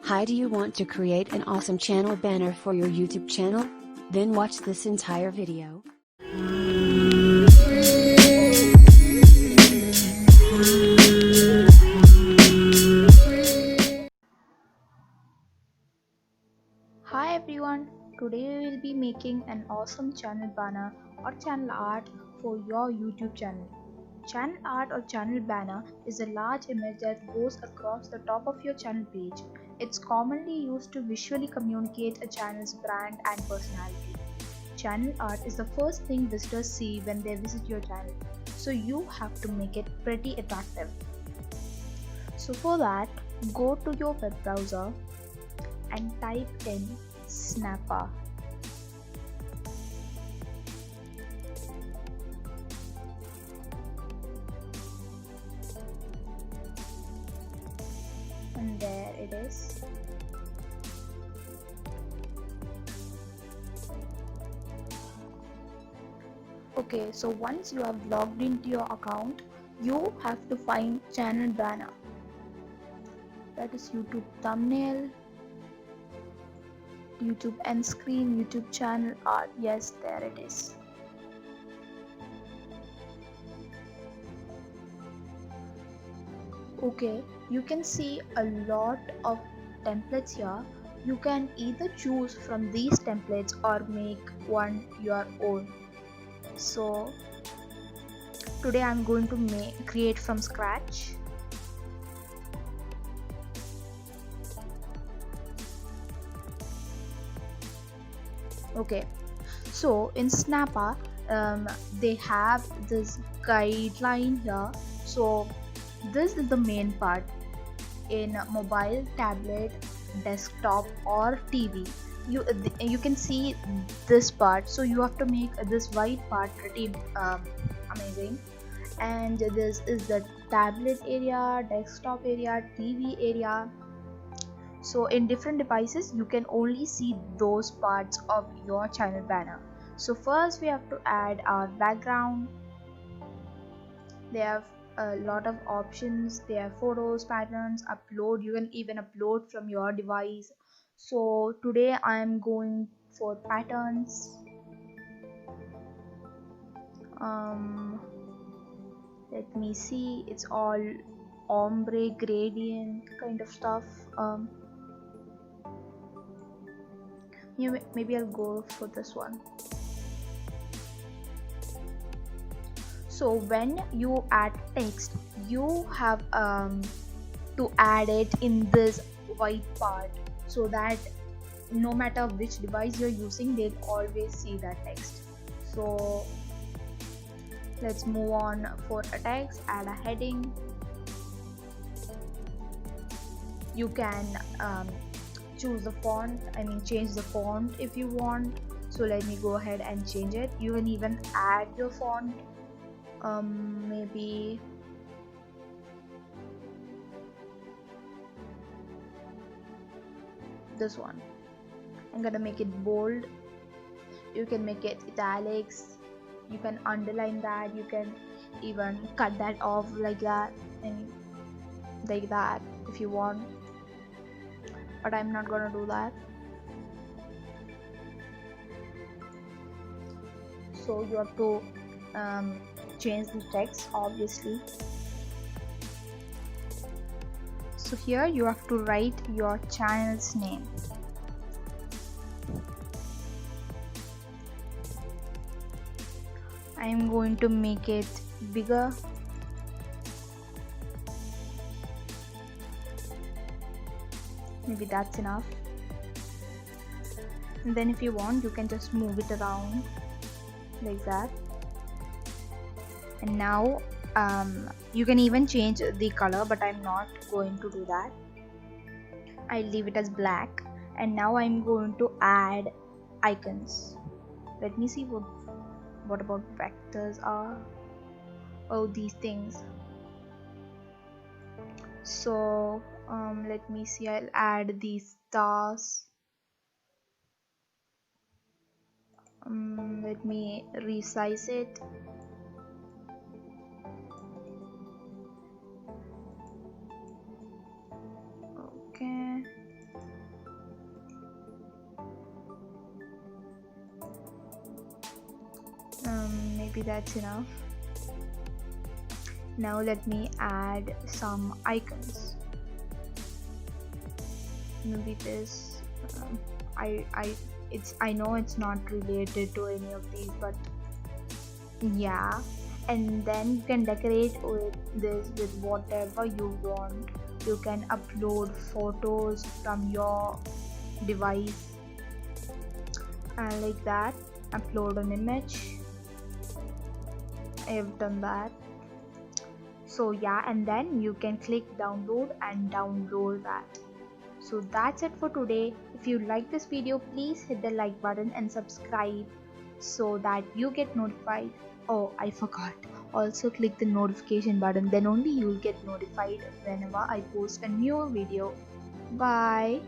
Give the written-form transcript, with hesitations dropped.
Hi, do you want to create an awesome channel banner for your YouTube channel? Then watch this entire video. Hi everyone, today we will be making an awesome channel banner or channel art for your YouTube channel. Channel art or channel banner is a large image that goes across the top of your channel page. It's commonly used to visually communicate a channel's brand and personality. Channel art is the first thing visitors see when they visit your channel, so you have to make it pretty attractive. So for that, go to your web browser and type in Snappa. And there it is. Okay, so once you have logged into your account, you have to find channel banner. That is YouTube thumbnail, YouTube end screen, YouTube channel art. Yes, there it is. Okay, you can see a lot of templates here. You can either choose from these templates or make one your own. So today I'm going to create from scratch. Okay, so in Snappa they have this guideline here. So this is the main part. In mobile, tablet, desktop or TV, you can see this part, so you have to make this white part pretty amazing. And this is the tablet area, desktop area, TV area. So in different devices you can only see those parts of your channel banner. So first we have to add our background. They have a lot of options. They have photos, patterns, upload. You can even upload from your device. So today I am going for patterns. Let me see, it's all ombre gradient kind of stuff. Maybe I'll go for this one. So when you add text, you have to add it in this white part, so that no matter which device you're using, they'll always see that text. So let's move on. For a text, add a heading. You can choose the font, change the font if you want. So let me go ahead and change it. You can even add your font. Maybe this one. I'm gonna make it bold. You can make it italics. You can underline that. You can even cut that off like that and like that if you want, but I'm not gonna do that. So you have to change the text, obviously. So here you have to write your channel's name. I am going to make it bigger. Maybe that's enough. And then if you want, you can just move it around like that. And now you can even change the color, but I'm not going to do that. I'll leave it as black. And now I'm going to add icons. Let me see what about vectors are. Oh, these things. So let me see, I'll add these stars. Let me resize it. Okay, maybe that's enough. Now let me add some icons. Maybe this. I I know it's not related to any of these, but yeah. And then you can decorate with this with whatever you want. You can upload photos from your device and like that. Upload an image. I have done that. So yeah, and then you can click download and download that. So that's it for today. If you like this video, please hit the like button and subscribe so that you get notified. Oh, I forgot. Also click the notification button, then only you'll get notified whenever I post a new video. Bye.